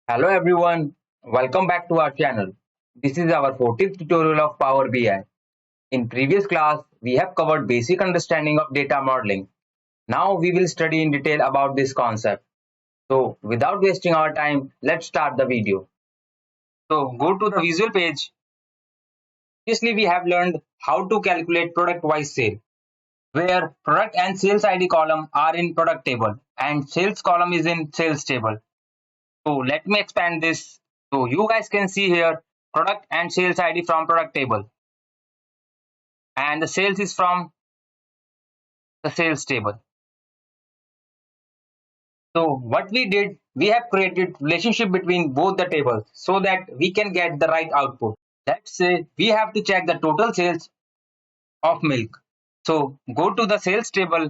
Hello everyone, welcome back to our channel. This is our 14th tutorial of Power BI. In previous class, we have covered basic understanding of data modeling. Now we will study in detail about this concept. So without wasting our time, let's start the video. So go to the visual page. Previously we have learned how to calculate product-wise sale, where product and sales ID column are in product table and sales column is in sales table. So let me expand this. So you guys can see here product and sales ID from product table and the sales is from the sales table. So what we did, we have created relationship between both the tables so that we can get the right output. Let's say we have to check the total sales of milk. So go to the sales table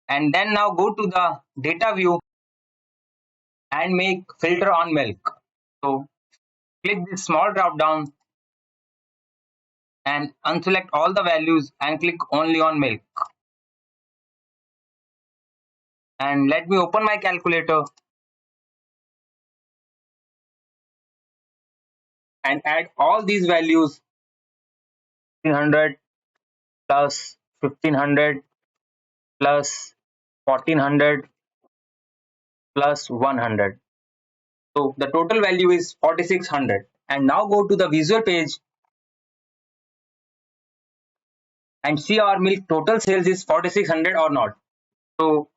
and then now go to the data view and make filter on milk. So click this small drop down and unselect all the values and click only on milk. And let me open my calculator and add all these values 1500 plus 1500 plus 1400 plus 100. So the total value is 4600. And now go to the visual page and see our milk total sales is 4600 or not. So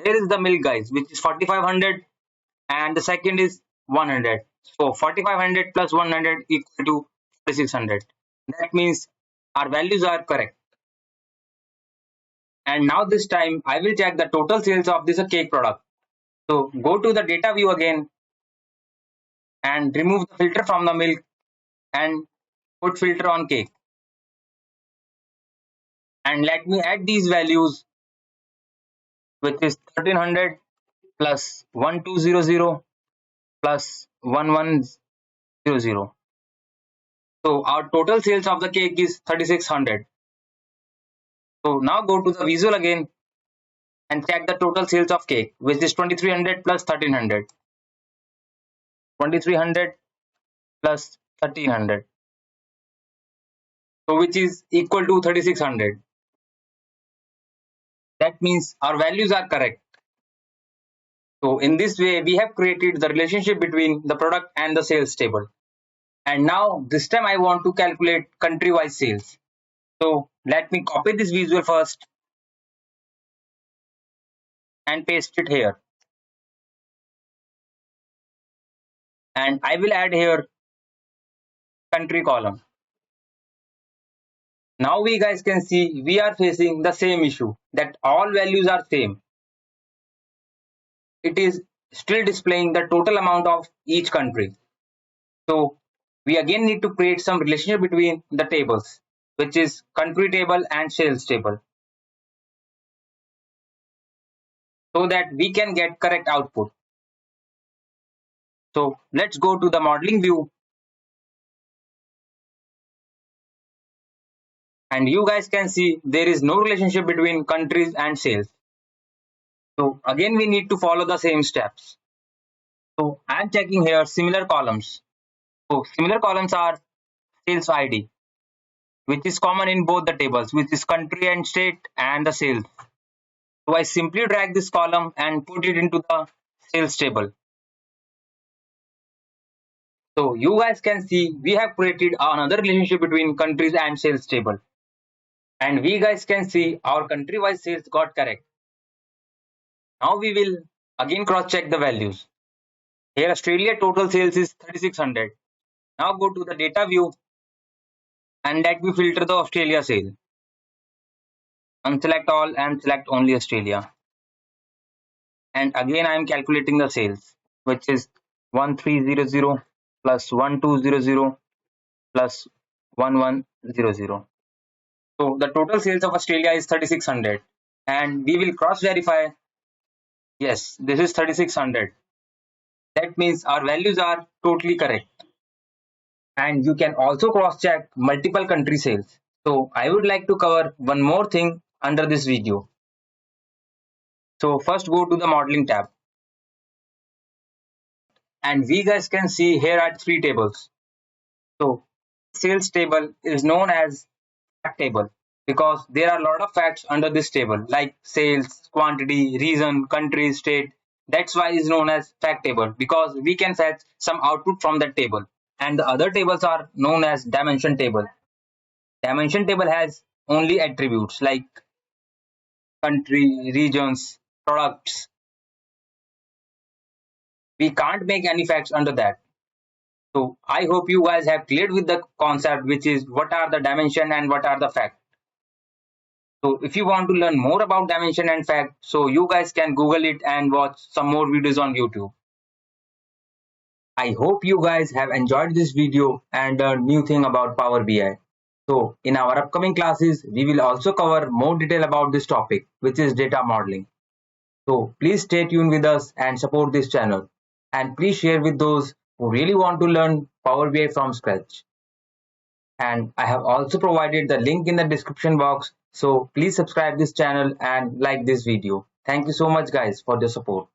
here is the milk guys, which is 4500 and the second is 100. So 4500 plus 100 equal to 4600. That means our values are correct. And now this time I will check the total sales of this cake product. So go to the data view again and remove the filter from the milk and put filter on cake. And let me add these values, which is 1300 plus 1200 plus 1100. So our total sales of the cake is 3600. So now go to the visual again and check the total sales of cake, which is 2300 plus 1300. 2300 plus 1300. So which is equal to 3600. That means our values are correct. So in this way, we have created the relationship between the product and the sales table. And now this time I want to calculate country-wise sales. So let me copy this visual first and paste it here. And I will add here country column. Now we guys can see we are facing the same issue that all values are same. It is still displaying the total amount of each country. So we again need to create some relationship between the tables, which is country table and sales table, so that we can get correct output. So let's go to the modeling view. And you guys can see there is no relationship between countries and sales. So again, we need to follow the same steps. So I'm checking here similar columns. So similar columns are sales ID, which is common in both the tables, which is country and state and the sales. So I simply drag this column and put it into the sales table. So you guys can see we have created another relationship between countries and sales table. And we guys can see our country-wise sales got correct. Now we will again cross-check the values. Here Australia total sales is 3600. Now go to the data view and let me filter the Australia sale. Unselect all and select only Australia. And again I am calculating the sales, which is 1300 plus 1200 plus 1100. So the total sales of Australia is 3600. And we will cross verify. Yes, this is 3600. That means our values are totally correct. And you can also cross check multiple country sales. So I would like to cover one more thing under this video. So first go to the modeling tab And we guys can see here are three tables. So sales table is known as fact table because there are a lot of facts under this table like sales, quantity, region, country, state. That's why it's known as fact table because we can fetch some output from that table. And the other tables are known as dimension table. Dimension table has only attributes like country, regions, products. We can't make any facts under that. So I hope you guys have cleared with the concept, which is what are the dimension and what are the facts. So if you want to learn more about dimension and fact, so you guys can Google it and watch some more videos on YouTube. I hope you guys have enjoyed this video and learned new thing about Power BI. So in our upcoming classes, we will also cover more detail about this topic, which is data modeling. So please stay tuned with us and support this channel. And please share with those who really want to learn Power BI from scratch. And I have also provided the link in the description box. So please subscribe this channel and like this video. Thank you so much guys for the support.